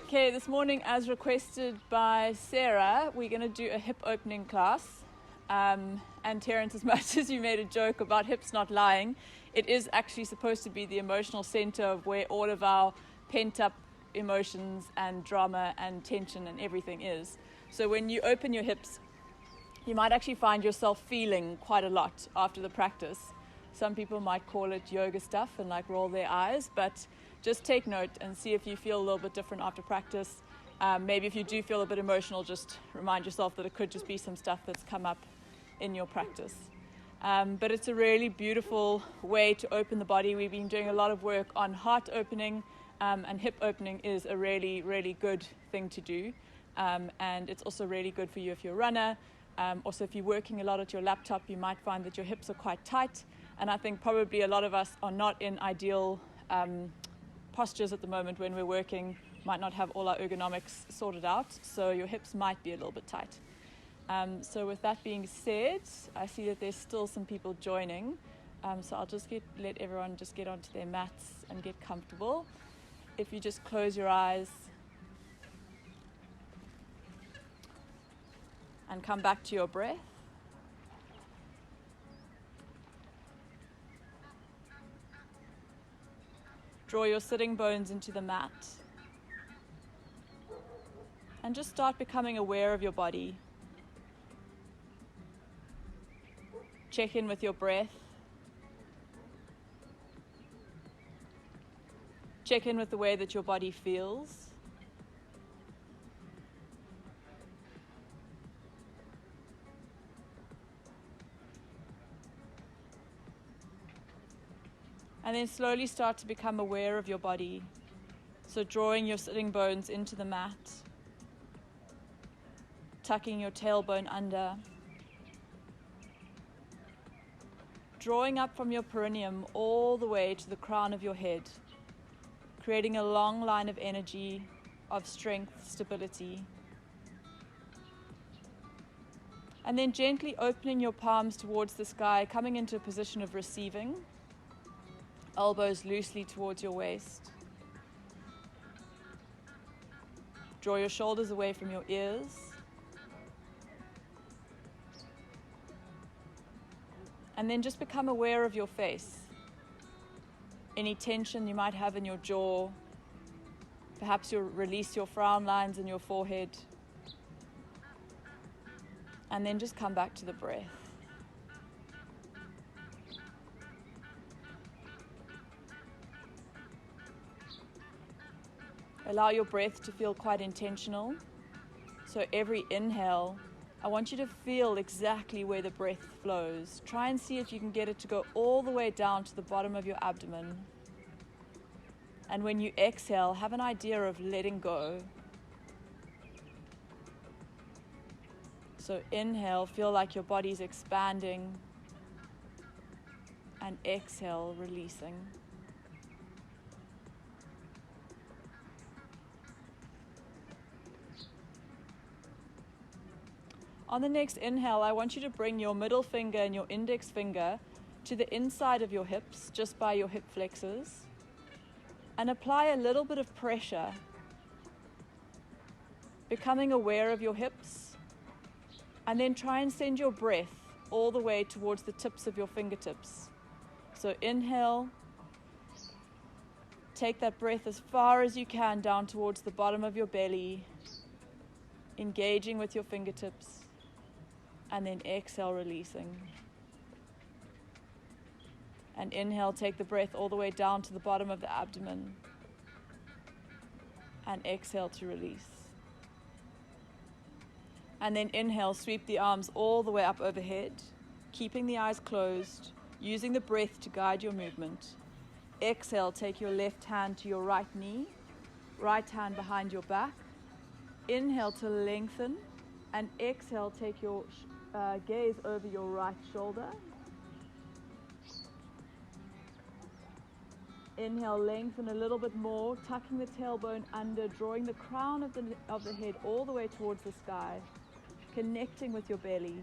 Okay, this morning, as requested by Sarah, we're going to do a hip opening class. And Terence, as much as you made a joke about hips not lying, it is actually supposed to be the emotional center of where all of our pent-up emotions and drama and tension and everything is. So when you open your hips, you might actually find yourself feeling quite a lot after the practice. Some people might call it yoga stuff and like roll their eyes, but just take note and see if you feel a little bit different after practice. Maybe if you do feel a bit emotional, just remind yourself that it could just be some stuff that's come up in your practice. But it's a really beautiful way to open the body. We've been doing a lot of work on heart opening, and hip opening is a really, really good thing to do. And it's also really good for you if you're a runner. Also, if you're working a lot at your laptop, you might find that your hips are quite tight. And I think probably a lot of us are not in ideal postures at the moment when we're working, might not have all our ergonomics sorted out, so your hips might be a little bit tight. So with that being said, I see that there's still some people joining, so I'll just let everyone just get onto their mats and get comfortable. If you just close your eyes and come back to your breath. Draw your sitting bones into the mat and just start becoming aware of your body. Check in with your breath. Check in with the way that your body feels. And then slowly start to become aware of your body. So drawing your sitting bones into the mat, tucking your tailbone under, drawing up from your perineum all the way to the crown of your head, creating a long line of energy, of strength, stability. And then gently opening your palms towards the sky, coming into a position of receiving. Elbows loosely towards your waist. Draw your shoulders away from your ears. And then just become aware of your face. Any tension you might have in your jaw. Perhaps you'll release your frown lines in your forehead. And then just come back to the breath. Allow your breath to feel quite intentional. So every inhale, I want you to feel exactly where the breath flows. Try and see if you can get it to go all the way down to the bottom of your abdomen. And when you exhale, have an idea of letting go. So inhale, feel like your body's expanding. And exhale, releasing. On the next inhale, I want you to bring your middle finger and your index finger to the inside of your hips, just by your hip flexors, and apply a little bit of pressure, becoming aware of your hips, and then try and send your breath all the way towards the tips of your fingertips. So inhale, take that breath as far as you can down towards the bottom of your belly, engaging with your fingertips. And then exhale, releasing. And inhale, take the breath all the way down to the bottom of the abdomen. And exhale to release. And then inhale, sweep the arms all the way up overhead, keeping the eyes closed, using the breath to guide your movement. Exhale, take your left hand to your right knee, right hand behind your back. Inhale to lengthen, and exhale, take your gaze over your right shoulder. Inhale, lengthen a little bit more, tucking the tailbone under, drawing the crown of the head all the way towards the sky, connecting with your belly.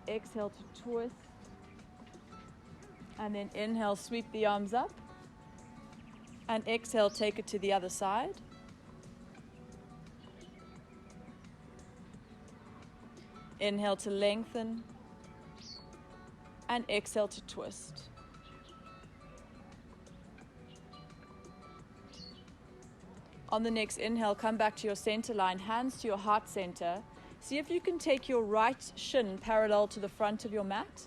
Exhale to twist, and then inhale, sweep the arms up, and exhale, take it to the other side. Inhale to lengthen. And exhale to twist. On the next inhale, come back to your center line, hands to your heart center. See if you can take your right shin parallel to the front of your mat,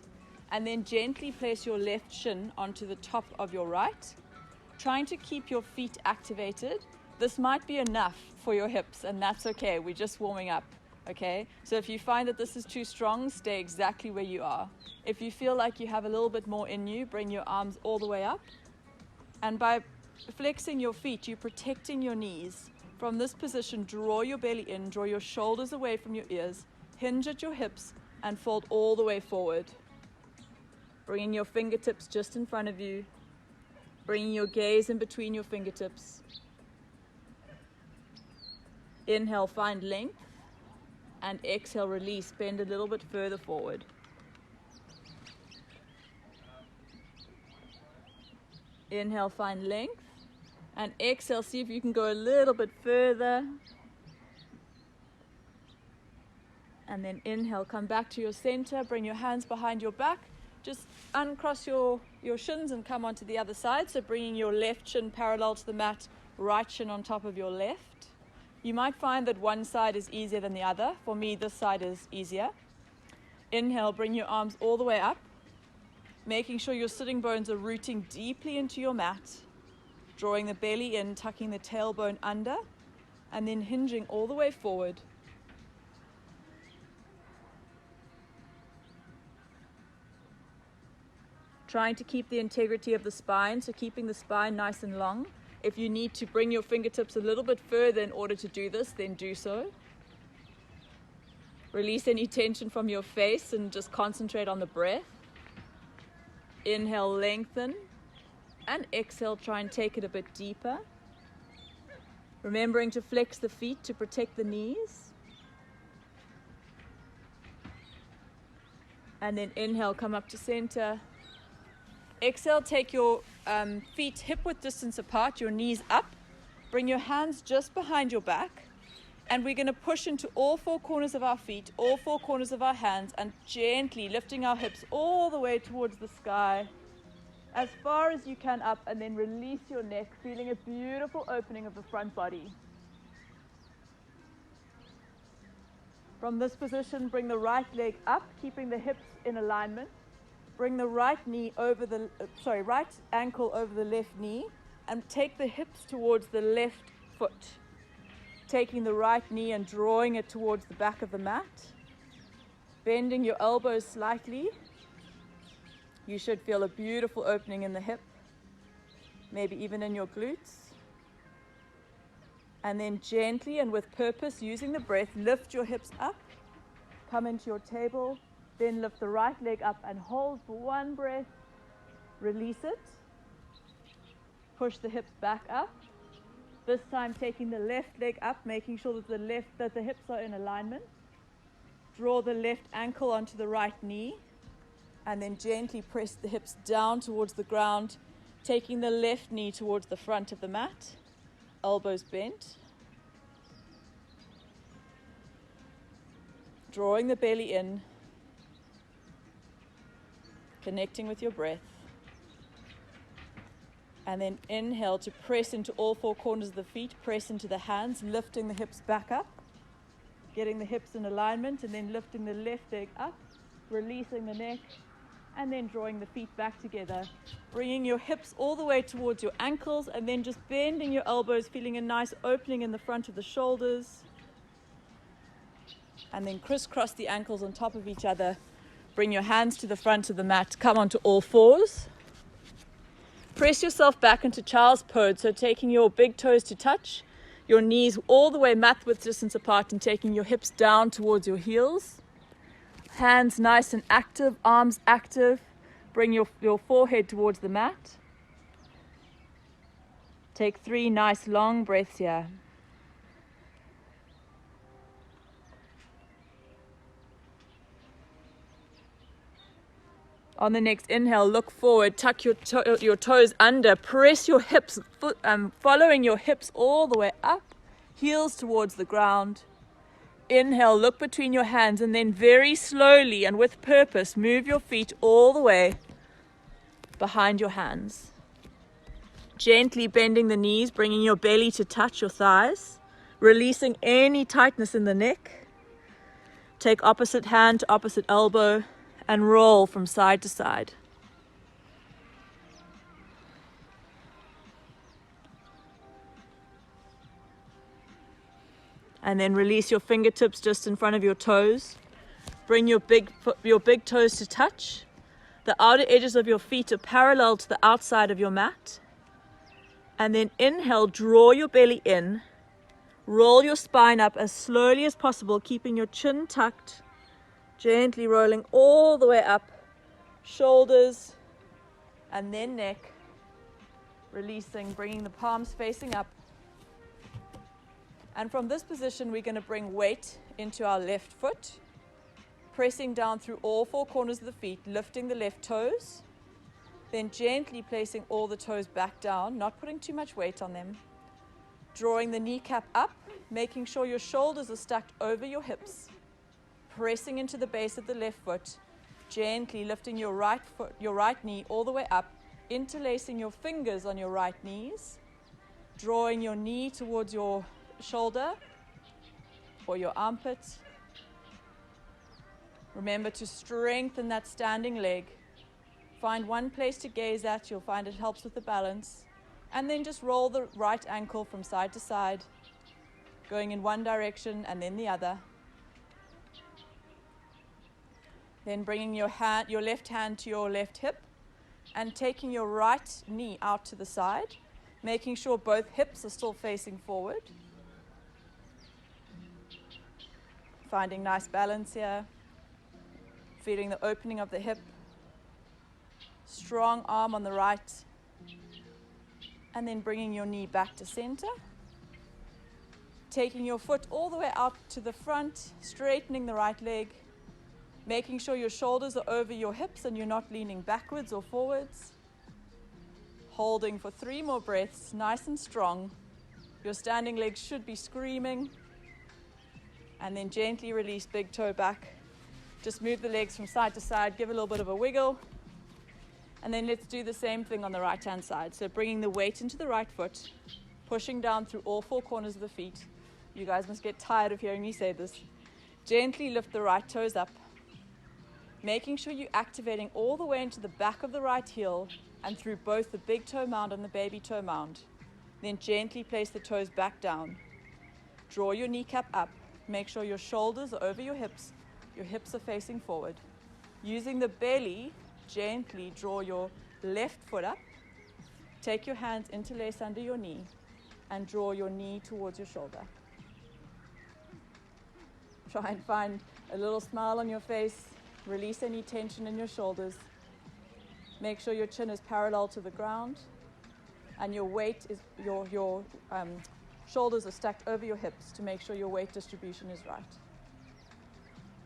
and then gently place your left shin onto the top of your right, trying to keep your feet activated. This might be enough for your hips, and that's okay. We're just warming up, okay? So if you find that this is too strong, stay exactly where you are. If you feel like you have a little bit more in you, bring your arms all the way up. And by flexing your feet, you're protecting your knees. From this position, draw your belly in, draw your shoulders away from your ears, hinge at your hips, and fold all the way forward. Bringing your fingertips just in front of you. Bringing your gaze in between your fingertips. Inhale, find length. And exhale, release, bend a little bit further forward. Inhale, find length. And exhale, see if you can go a little bit further. And then inhale, come back to your center, bring your hands behind your back. Just uncross your shins and come onto the other side. So bringing your left shin parallel to the mat, right shin on top of your left. You might find that one side is easier than the other. For me, this side is easier. Inhale, bring your arms all the way up, making sure your sitting bones are rooting deeply into your mat. Drawing the belly in, tucking the tailbone under, and then hinging all the way forward. Trying to keep the integrity of the spine, so keeping the spine nice and long. If you need to bring your fingertips a little bit further in order to do this, then do so. Release any tension from your face and just concentrate on the breath. Inhale, lengthen. And exhale, try and take it a bit deeper. Remembering to flex the feet to protect the knees. And then inhale, come up to center. Exhale, take your feet hip-width distance apart, your knees up. Bring your hands just behind your back. And we're going to push into all four corners of our feet, all four corners of our hands, and gently lifting our hips all the way towards the sky. As far as you can up, and then release your neck, feeling a beautiful opening of the front body. From this position, bring the right leg up, keeping the hips in alignment. Bring the right ankle over the left knee, and take the hips towards the left foot. Taking the right knee and drawing it towards the back of the mat. Bending your elbows slightly. You should feel a beautiful opening in the hip, maybe even in your glutes. And then gently and with purpose, using the breath, lift your hips up, come into your table, then lift the right leg up and hold for one breath, release it, push the hips back up. This time taking the left leg up, making sure that the hips are in alignment. Draw the left ankle onto the right knee. And then gently press the hips down towards the ground, taking the left knee towards the front of the mat, elbows bent. Drawing the belly in, connecting with your breath. And then inhale to press into all four corners of the feet, press into the hands, lifting the hips back up, getting the hips in alignment, and then lifting the left leg up, releasing the neck, and then drawing the feet back together, bringing your hips all the way towards your ankles, and then just bending your elbows, feeling a nice opening in the front of the shoulders. And then crisscross the ankles on top of each other. Bring your hands to the front of the mat, come onto all fours. Press yourself back into child's pose, so taking your big toes to touch, your knees all the way mat width distance apart, and taking your hips down towards your heels. Hands nice and active, arms active. Bring your forehead towards the mat. Take 3 nice long breaths here. On the next inhale, look forward, tuck your toes under, press your hips, following your hips all the way up, heels towards the ground. Inhale, look between your hands, and then very slowly and with purpose, move your feet all the way behind your hands. Gently bending the knees, bringing your belly to touch your thighs, releasing any tightness in the neck. Take opposite hand to opposite elbow and roll from side to side. And then release your fingertips just in front of your toes. Bring your big toes to touch. The outer edges of your feet are parallel to the outside of your mat. And then inhale, draw your belly in. Roll your spine up as slowly as possible, keeping your chin tucked. Gently rolling all the way up. Shoulders and then neck. Releasing, bringing the palms facing up. And from this position, we're going to bring weight into our left foot, pressing down through all four corners of the feet, lifting the left toes, then gently placing all the toes back down, not putting too much weight on them. Drawing the kneecap up, making sure your shoulders are stacked over your hips, pressing into the base of the left foot, gently lifting your right knee all the way up, interlacing your fingers on your right knees, drawing your knee towards your shoulder or your armpit. Remember to strengthen that standing leg. Find one place to gaze at. You'll find it helps with the balance. And then just roll the right ankle from side to side, going in one direction and then the other. Then bringing your left hand to your left hip and taking your right knee out to the side, making sure both hips are still facing forward. Finding nice balance here. Feeling the opening of the hip. Strong arm on the right. And then bringing your knee back to center. Taking your foot all the way out to the front, straightening the right leg. Making sure your shoulders are over your hips and you're not leaning backwards or forwards. Holding for 3 more breaths, nice and strong. Your standing legs should be screaming. And then gently release big toe back. Just move the legs from side to side, give a little bit of a wiggle. And then let's do the same thing on the right hand side. So bringing the weight into the right foot, pushing down through all 4 corners of the feet. You guys must get tired of hearing me say this. Gently lift the right toes up, making sure you're activating all the way into the back of the right heel and through both the big toe mound and the baby toe mound. Then gently place the toes back down. Draw your kneecap up. Make sure your shoulders are over your hips are facing forward. Using the belly, gently draw your left foot up. Take your hands, interlace under your knee, and draw your knee towards your shoulder. Try and find a little smile on your face. Release any tension in your shoulders. Make sure your chin is parallel to the ground, and your weight is your shoulders are stacked over your hips to make sure your weight distribution is right.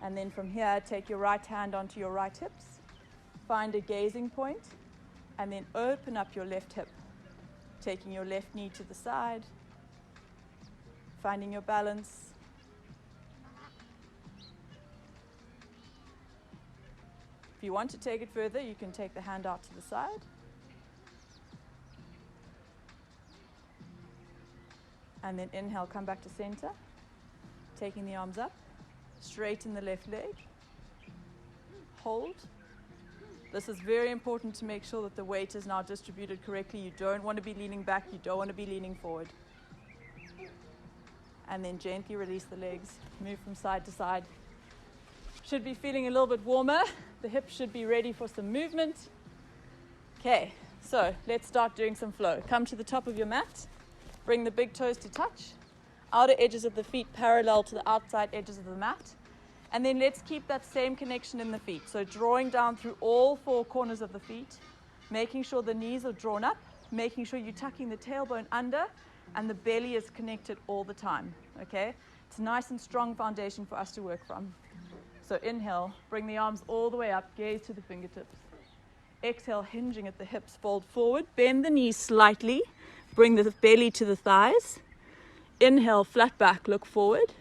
And then from here, take your right hand onto your right hips, find a gazing point, and then open up your left hip, taking your left knee to the side, finding your balance. If you want to take it further, you can take the hand out to the side. And then inhale, come back to center, taking the arms up, straighten the left leg, hold. This is very important to make sure that the weight is now distributed correctly. You don't want to be leaning back, you don't want to be leaning forward. And then gently release the legs, move from side to side. Should be feeling a little bit warmer. The hips should be ready for some movement. Okay, so let's start doing some flow. Come to the top of your mat. Bring the big toes to touch. Outer edges of the feet parallel to the outside edges of the mat. And then let's keep that same connection in the feet. So drawing down through all 4 corners of the feet, making sure the knees are drawn up, making sure you're tucking the tailbone under, and the belly is connected all the time, okay? It's a nice and strong foundation for us to work from. So inhale, bring the arms all the way up, gaze to the fingertips. Exhale, hinging at the hips, fold forward, bend the knees slightly, bring the belly to the thighs. Inhale, flat back, look forward.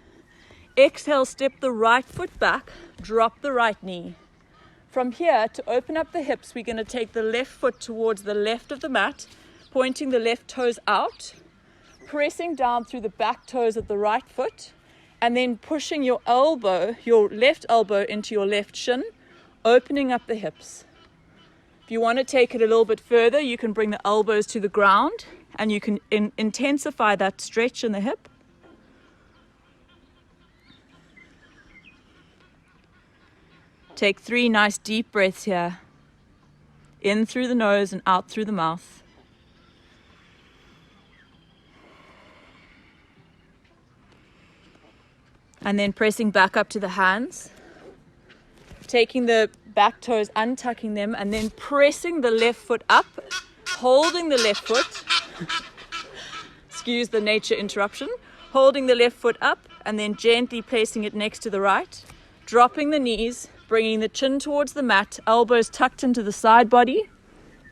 Exhale, step the right foot back, drop the right knee. From here, to open up the hips, we're going to take the left foot towards the left of the mat, pointing the left toes out, pressing down through the back toes of the right foot, and then pushing your left elbow into your left shin, opening up the hips. If you want to take it a little bit further, you can bring the elbows to the ground and you can intensify that stretch in the hip. Take 3 nice deep breaths here. In through the nose and out through the mouth. And then pressing back up to the hands. Taking the back toes, untucking them, and then pressing the left foot up, holding the left foot. Excuse the nature interruption. Holding the left foot up and then gently placing it next to the right. Dropping the knees, bringing the chin towards the mat, elbows tucked into the side body.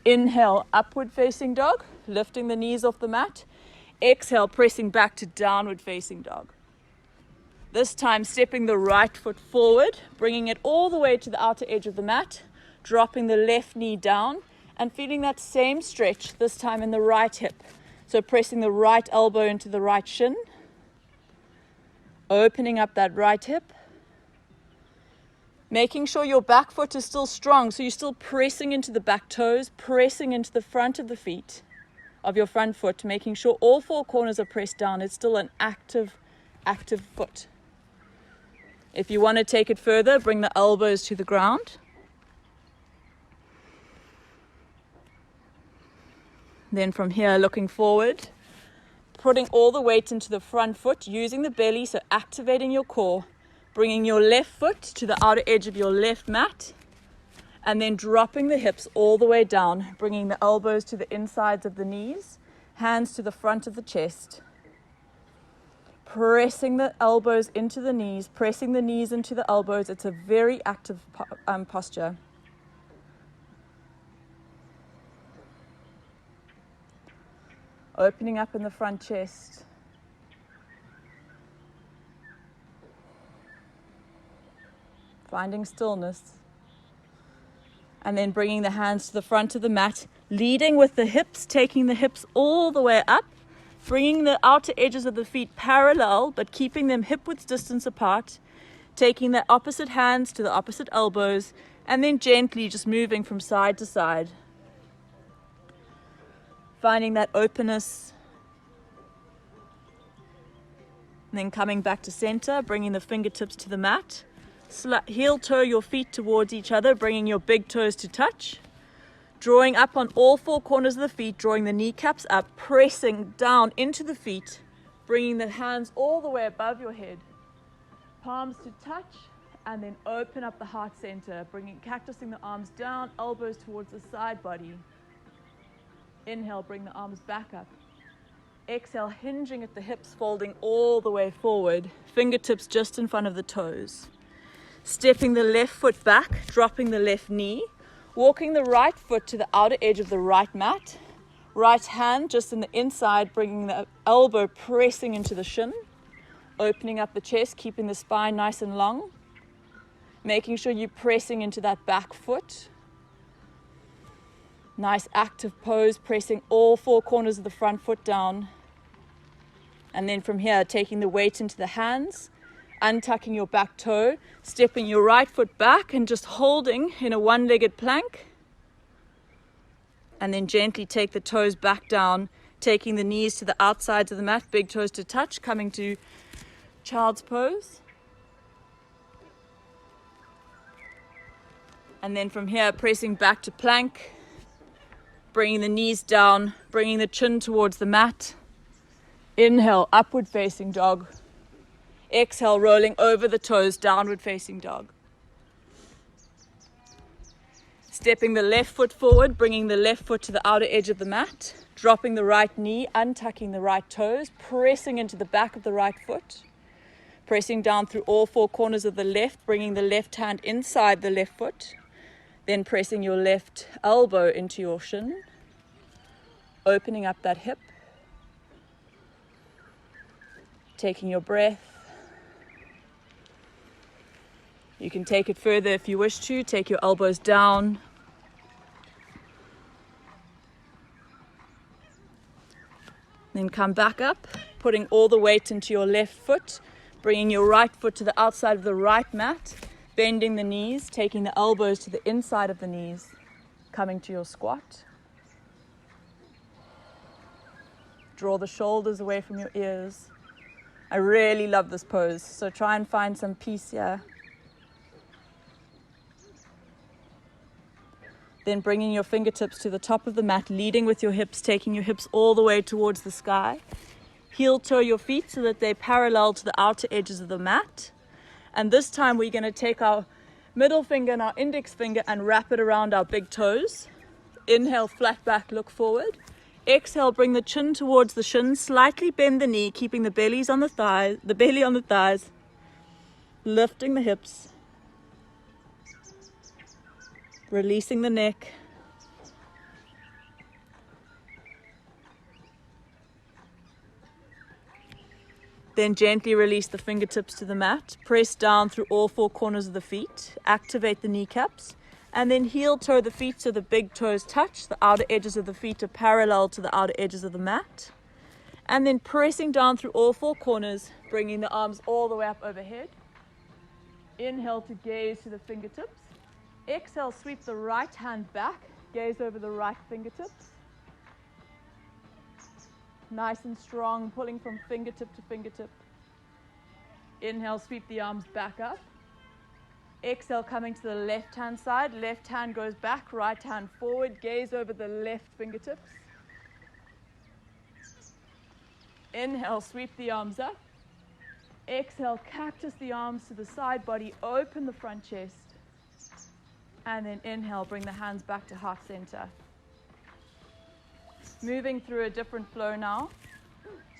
Inhale, upward facing dog, lifting the knees off the mat. Exhale, pressing back to downward facing dog. This time stepping the right foot forward, bringing it all the way to the outer edge of the mat, dropping the left knee down and feeling that same stretch, this time in the right hip. So pressing the right elbow into the right shin, opening up that right hip, making sure your back foot is still strong, so you're still pressing into the back toes, pressing into the front of the feet of your front foot, making sure all 4 corners are pressed down. It's still an active foot. If you want to take it further, bring the elbows to the ground. Then from here, looking forward, putting all the weight into the front foot, using the belly, so activating your core, bringing your left foot to the outer edge of your left mat, and then dropping the hips all the way down, bringing the elbows to the insides of the knees, hands to the front of the chest. Pressing the elbows into the knees, pressing the knees into the elbows. It's a very active posture. Opening up in the front chest. Finding stillness. And then bringing the hands to the front of the mat, leading with the hips, taking the hips all the way up. Bringing the outer edges of the feet parallel, but keeping them hip-width distance apart. Taking the opposite hands to the opposite elbows, and then gently just moving from side to side. Finding that openness. And then coming back to center, bringing the fingertips to the mat. Heel toe your feet towards each other, bringing your big toes to touch. Drawing up on all 4 corners of the feet, drawing the kneecaps up, pressing down into the feet, bringing the hands all the way above your head, palms to touch, and then open up the heart center, cactusing the arms down, elbows towards the side body. Inhale, bring the arms back up. Exhale, hinging at the hips, folding all the way forward, fingertips just in front of the toes. Stepping the left foot back, dropping the left knee. Walking the right foot to the outer edge of the right mat. Right hand just in the inside, bringing the elbow pressing into the shin. Opening up the chest, keeping the spine nice and long. Making sure you're pressing into that back foot. Nice active pose, pressing all 4 corners of the front foot down. And then from here, taking the weight into the hands. Untucking your back toe, stepping your right foot back and just holding in a one-legged plank. And then gently take the toes back down, taking the knees to the outsides of the mat, big toes to touch, coming to child's pose. And then from here, pressing back to plank, bringing the knees down, bringing the chin towards the mat. Inhale, upward facing dog. Exhale, rolling over the toes, downward facing dog. Stepping the left foot forward, bringing the left foot to the outer edge of the mat, dropping the right knee, untucking the right toes, pressing into the back of the right foot, pressing down through all 4 corners of the left, bringing the left hand inside the left foot, then pressing your left elbow into your shin, opening up that hip, taking your breath. You can take it further if you wish to. Take your elbows down. Then come back up, putting all the weight into your left foot, bringing your right foot to the outside of the right mat, bending the knees, taking the elbows to the inside of the knees, coming to your squat. Draw the shoulders away from your ears. I really love this pose, so try and find some peace here. Then bringing your fingertips to the top of the mat, leading with your hips, taking your hips all the way towards the sky. Heel toe your feet so that they're parallel to the outer edges of the mat. And this time we're going to take our middle finger and our index finger and wrap it around our big toes. Inhale, flat back, look forward. Exhale, bring the chin towards the shins, slightly bend the knee, keeping the belly on the thighs, lifting the hips, releasing the neck. Then gently release the fingertips to the mat, press down through all four corners of the feet, activate the kneecaps, and then heel toe the feet so the big toes touch. The outer edges of the feet are parallel to the outer edges of the mat. And then pressing down through all four corners, bringing the arms all the way up overhead. Inhale to gaze to the fingertips. Exhale, sweep the right hand back, gaze over the right fingertips. Nice and strong, pulling from fingertip to fingertip. Inhale, sweep the arms back up. Exhale, coming to the left hand side. Left hand goes back, right hand forward. Gaze over the left fingertips. Inhale, sweep the arms up. Exhale, cactus the arms to the side body. Open the front chest. And then inhale, bring the hands back to heart center. Moving through a different flow now.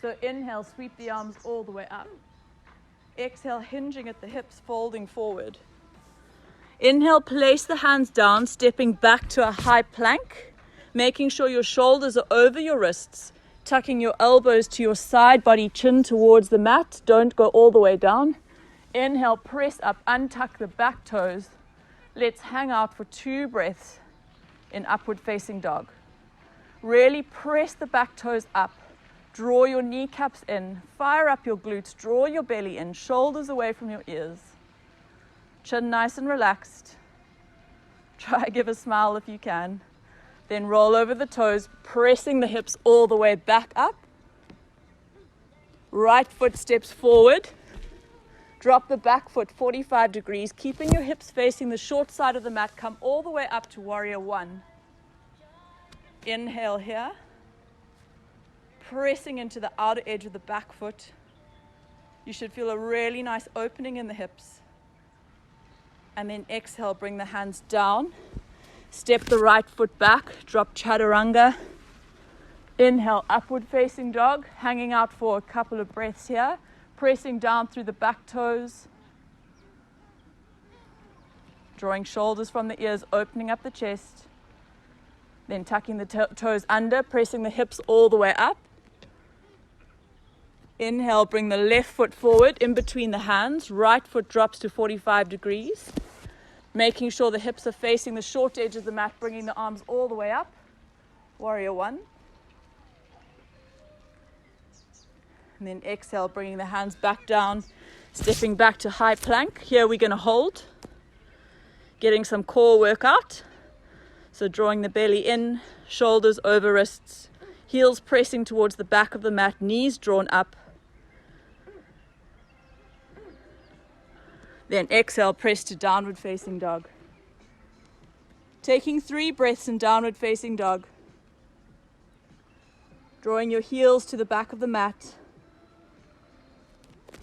So inhale, sweep the arms all the way up. Exhale, hinging at the hips, folding forward. Inhale, place the hands down, stepping back to a high plank, making sure your shoulders are over your wrists, tucking your elbows to your side body, chin towards the mat. Don't go all the way down. Inhale, press up, untuck the back toes. Let's hang out for 2 breaths in upward facing dog. Really press the back toes up. Draw your kneecaps in. Fire up your glutes. Draw your belly in. Shoulders away from your ears. Chin nice and relaxed. Try give a smile if you can. Then roll over the toes, pressing the hips all the way back up. Right foot steps forward. Drop the back foot 45 degrees, keeping your hips facing the short side of the mat. Come all the way up to warrior 1. Inhale here. Pressing into the outer edge of the back foot. You should feel a really nice opening in the hips. And then exhale, bring the hands down. Step the right foot back, drop chaturanga. Inhale, upward facing dog, hanging out for a couple of breaths here. Pressing down through the back toes. Drawing shoulders from the ears, opening up the chest. Then tucking the toes under, pressing the hips all the way up. Inhale, bring the left foot forward in between the hands. Right foot drops to 45 degrees. Making sure the hips are facing the short edge of the mat, bringing the arms all the way up. Warrior 1. And then exhale, bringing the hands back down, stepping back to high plank. Here we're going to hold, getting some core workout. So drawing the belly in, shoulders over wrists, heels pressing towards the back of the mat, knees drawn up. Then exhale, press to downward facing dog. Taking 3 breaths in downward facing dog. Drawing your heels to the back of the mat.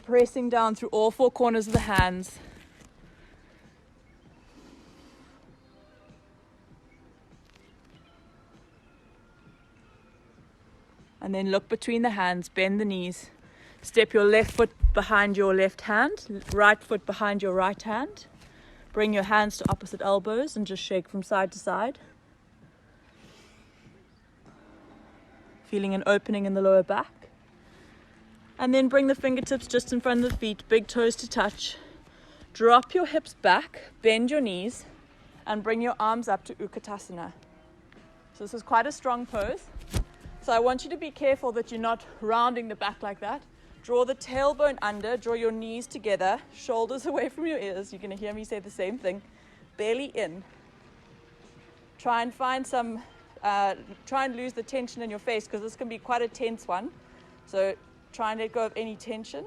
Pressing down through all 4 corners of the hands. And then look between the hands, bend the knees. Step your left foot behind your left hand, right foot behind your right hand. Bring your hands to opposite elbows and just shake from side to side. Feeling an opening in the lower back. And then bring the fingertips just in front of the feet, big toes to touch. Drop your hips back, bend your knees, and bring your arms up to Utkatasana. So this is quite a strong pose. So I want you to be careful that you're not rounding the back like that. Draw the tailbone under, draw your knees together, shoulders away from your ears. You're going to hear me say the same thing. Belly in. Try and find some, try and lose the tension in your face, because this can be quite a tense one. So try and let go of any tension.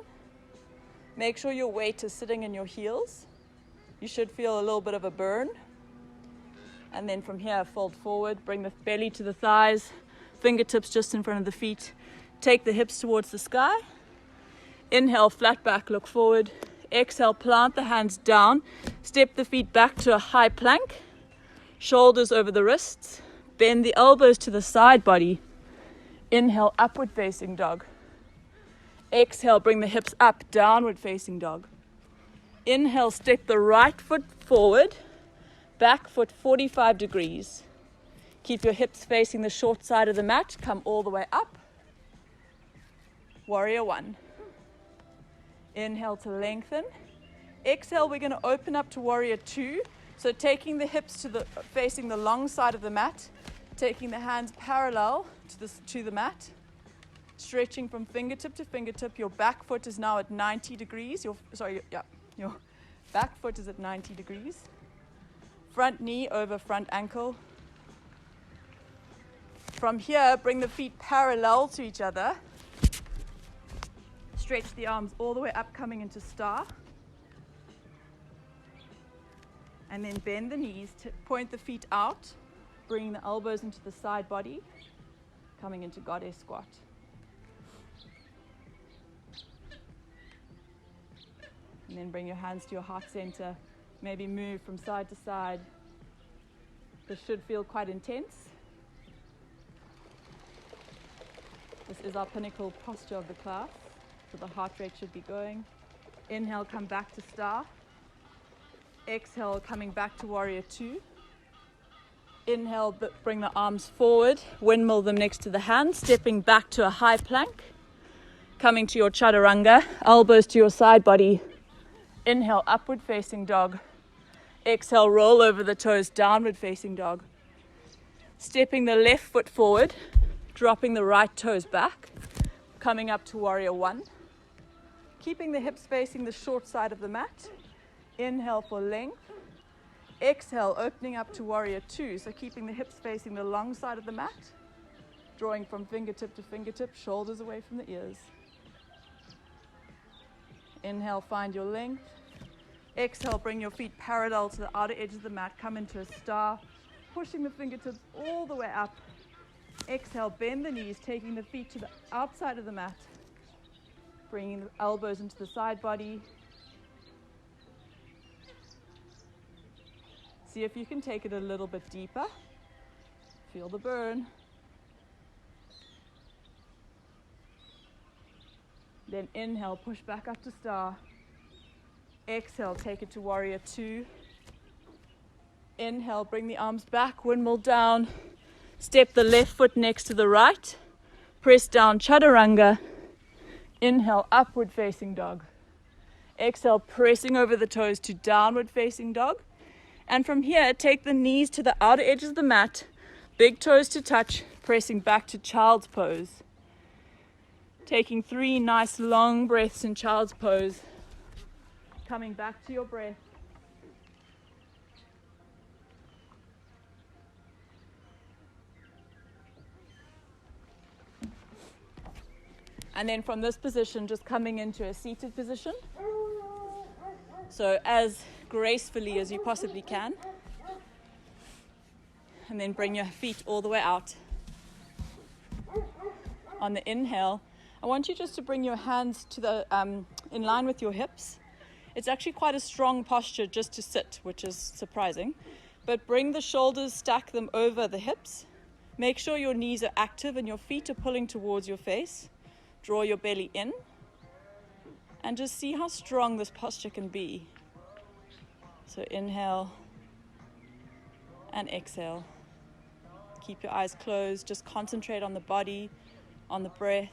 Make sure your weight is sitting in your heels. You should feel a little bit of a burn. And then from here, fold forward, bring the belly to the thighs, fingertips just in front of the feet. Take the hips towards the sky. Inhale, flat back, look forward. Exhale, plant the hands down. Step the feet back to a high plank. Shoulders over the wrists. Bend the elbows to the side body. Inhale, upward facing dog. Exhale, bring the hips up, downward facing dog. Inhale, step the right foot forward. Back foot 45 degrees. Keep your hips facing the short side of the mat. Come all the way up. Warrior one. Inhale to lengthen. Exhale, we're going to open up to warrior two. So taking the hips to the facing the long side of the mat, taking the hands parallel to the mat, stretching from fingertip to fingertip. Your back foot is now at 90 degrees. Your back foot is at 90 degrees. Front knee over front ankle. From here, bring the feet parallel to each other. Stretch the arms all the way up, coming into star. And then bend the knees, point the feet out, bring the elbows into the side body, coming into goddess squat. And then bring your hands to your heart center. Maybe move from side to side. This should feel quite intense. This is our pinnacle posture of the class, so the heart rate should be going. Inhale, come back to star. Exhale, coming back to warrior two. Inhale, bring the arms forward, windmill them next to the hands, stepping back to a high plank. Coming to your chaturanga, elbows to your side body. Inhale, upward facing dog. Exhale, roll over the toes, downward facing dog. Stepping the left foot forward, dropping the right toes back. Coming up to warrior one. Keeping the hips facing the short side of the mat. Inhale for length. Exhale, opening up to warrior two. So keeping the hips facing the long side of the mat. Drawing from fingertip to fingertip, shoulders away from the ears. Inhale, find your length. Exhale, bring your feet parallel to the outer edge of the mat. Come into a star, pushing the fingertips all the way up. Exhale, bend the knees, taking the feet to the outside of the mat. Bringing the elbows into the side body. See if you can take it a little bit deeper. Feel the burn. Then inhale, push back up to star. Exhale, take it to warrior two. Inhale, bring the arms back, windmill down. Step the left foot next to the right. Press down, chaturanga. Inhale, upward facing dog. Exhale, pressing over the toes to downward facing dog. And from here, take the knees to the outer edges of the mat. Big toes to touch, pressing back to child's pose. Taking 3 nice long breaths in child's pose. Coming back to your breath. And then from this position, just coming into a seated position. So as gracefully as you possibly can. And then bring your feet all the way out. On the inhale, I want you just to bring your hands to the in line with your hips. It's actually quite a strong posture just to sit, which is surprising. But bring the shoulders, stack them over the hips. Make sure your knees are active and your feet are pulling towards your face. Draw your belly in. And just see how strong this posture can be. So inhale and exhale. Keep your eyes closed. Just concentrate on the body, on the breath.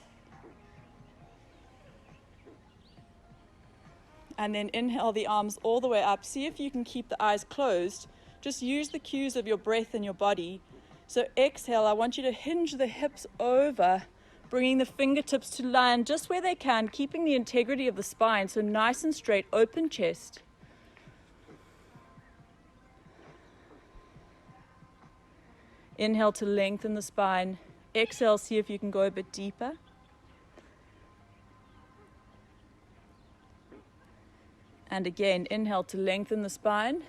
And then inhale the arms all the way up. See if you can keep the eyes closed. Just use the cues of your breath and your body. So exhale, I want you to hinge the hips over, bringing the fingertips to land just where they can, keeping the integrity of the spine. So nice and straight, open chest. Inhale to lengthen the spine. Exhale, see if you can go a bit deeper. And again, inhale to lengthen the spine.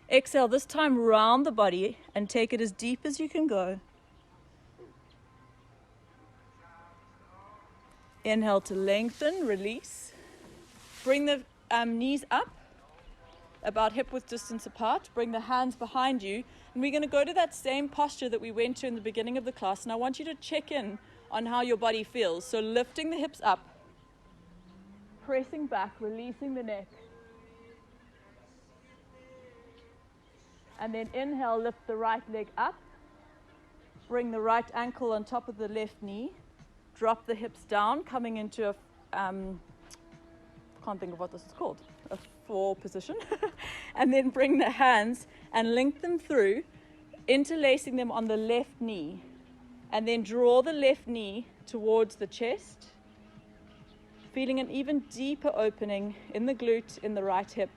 Exhale, this time round the body and take it as deep as you can go. Inhale to lengthen, release. Bring the knees up, about hip width distance apart. Bring the hands behind you. And we're going to go to that same posture that we went to in the beginning of the class. And I want you to check in on how your body feels. So lifting the hips up, pressing back, releasing the neck. And then inhale, lift the right leg up. Bring the right ankle on top of the left knee. Drop the hips down, coming into a, can't think of what this is called, a 4 position. And then bring the hands and link them through, interlacing them on the left knee. And then draw the left knee towards the chest, feeling an even deeper opening in the glute, in the right hip.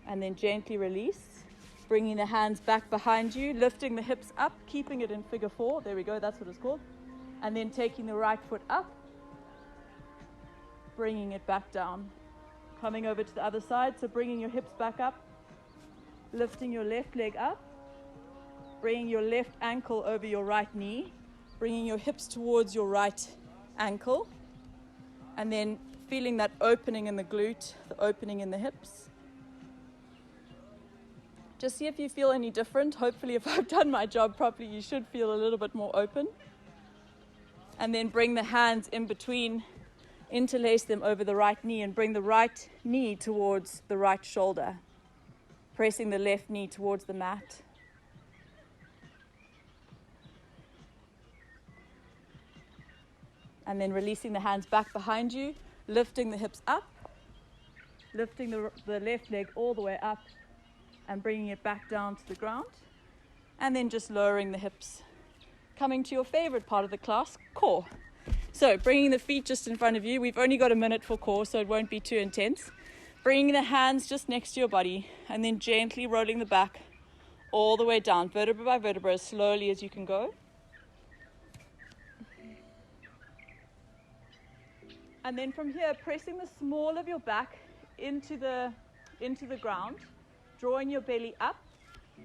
And then gently release, bringing the hands back behind you, lifting the hips up, keeping it in figure 4. There we go, that's what it's called. And then taking the right foot up, bringing it back down. Coming over to the other side, so bringing your hips back up, lifting your left leg up, bringing your left ankle over your right knee, bringing your hips towards your right ankle, and then feeling that opening in the glute, the opening in the hips. Just see if you feel any different. Hopefully, if I've done my job properly, you should feel a little bit more open. And then bring the hands in between, interlace them over the right knee, and bring the right knee towards the right shoulder, pressing the left knee towards the mat. And then releasing the hands back behind you, lifting the hips up, lifting the left leg all the way up, and bringing it back down to the ground, and then just lowering the hips, coming to your favorite part of the class, core. So bringing the feet just in front of you. We've only got a minute for core, so it won't be too intense. Bringing the hands just next to your body, and then gently rolling the back all the way down, vertebra by vertebra, as slowly as you can go. And then from here, pressing the small of your back into the ground, drawing your belly up,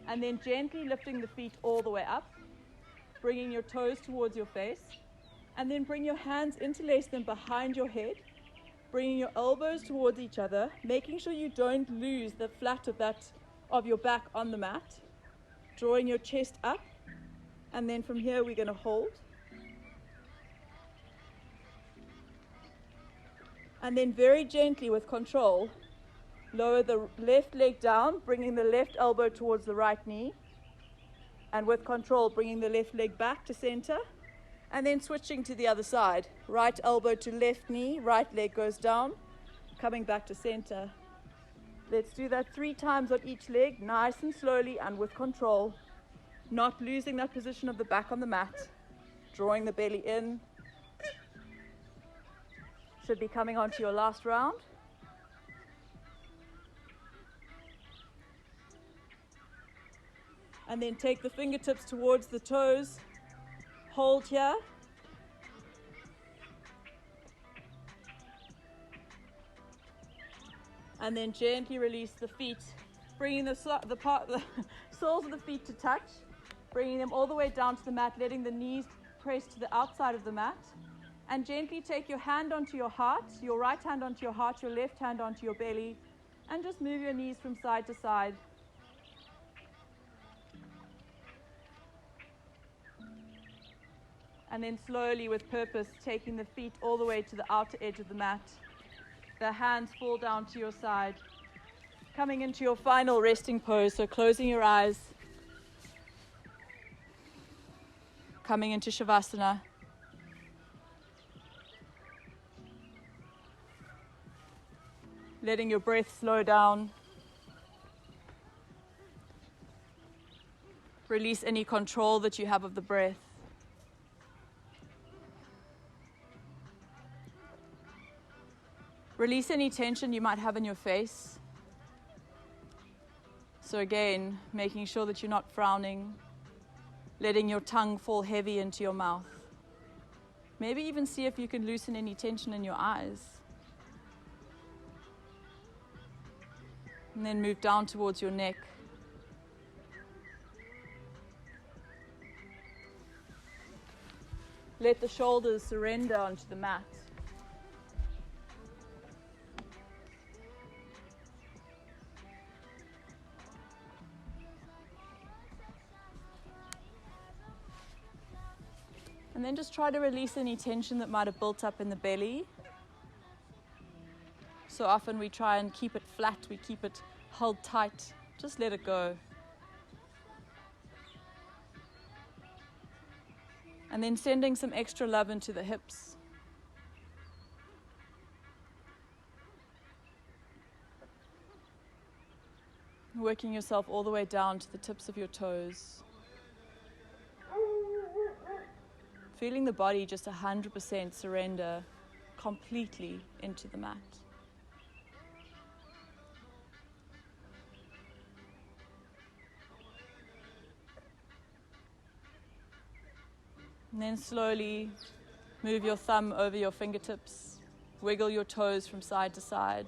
and then gently lifting the feet all the way up, bringing your toes towards your face, and then bring your hands, interlace them behind your head, bringing your elbows towards each other, making sure you don't lose the flat of your back on the mat, drawing your chest up, and then from here we're going to hold. And then very gently with control, lower the left leg down, bringing the left elbow towards the right knee. And with control, bringing the left leg back to center. And then switching to the other side. Right elbow to left knee, right leg goes down, coming back to center. Let's do that 3 times on each leg, nice and slowly and with control. Not losing that position of the back on the mat. Drawing the belly in. Should be coming on to your last round. And then take the fingertips towards the toes. Hold here. And then gently release the feet, bringing the soles of the feet to touch, bringing them all the way down to the mat, letting the knees press to the outside of the mat. And gently take your hand onto your heart, your right hand onto your heart, your left hand onto your belly, and just move your knees from side to side. And then slowly, with purpose, taking the feet all the way to the outer edge of the mat. The hands fall down to your side. Coming into your final resting pose, so closing your eyes. Coming into Shavasana. letting your breath slow down. Release any control that you have of the breath. Release any tension you might have in your face. So again, making sure that you're not frowning, letting your tongue fall heavy into your mouth. Maybe even see if you can loosen any tension in your eyes. And then move down towards your neck. Let the shoulders surrender onto the mat. And then just try to release any tension that might have built up in the belly. So often we try and keep it flat, we keep it held tight. Just let it go. And then sending some extra love into the hips. Working yourself all the way down to the tips of your toes. Feeling the body just 100% surrender completely into the mat. And then slowly move your thumb over your fingertips. Wiggle your toes from side to side.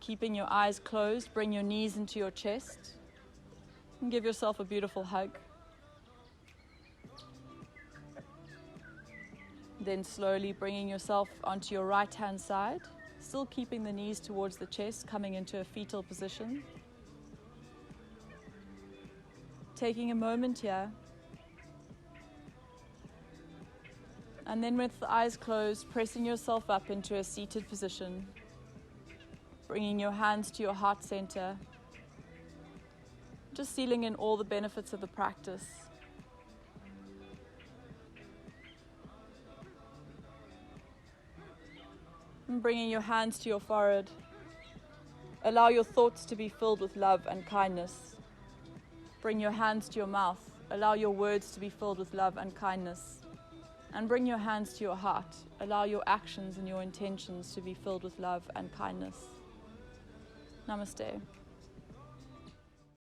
Keeping your eyes closed, bring your knees into your chest. And give yourself a beautiful hug. Then slowly bringing yourself onto your right-hand side. Still keeping the knees towards the chest, coming into a fetal position. Taking a moment here. And then with the eyes closed, pressing yourself up into a seated position. Bringing your hands to your heart center. Just sealing in all the benefits of the practice. And bringing your hands to your forehead. Allow your thoughts to be filled with love and kindness. Bring your hands to your mouth. Allow your words to be filled with love and kindness. And bring your hands to your heart. Allow your actions and your intentions to be filled with love and kindness. Namaste.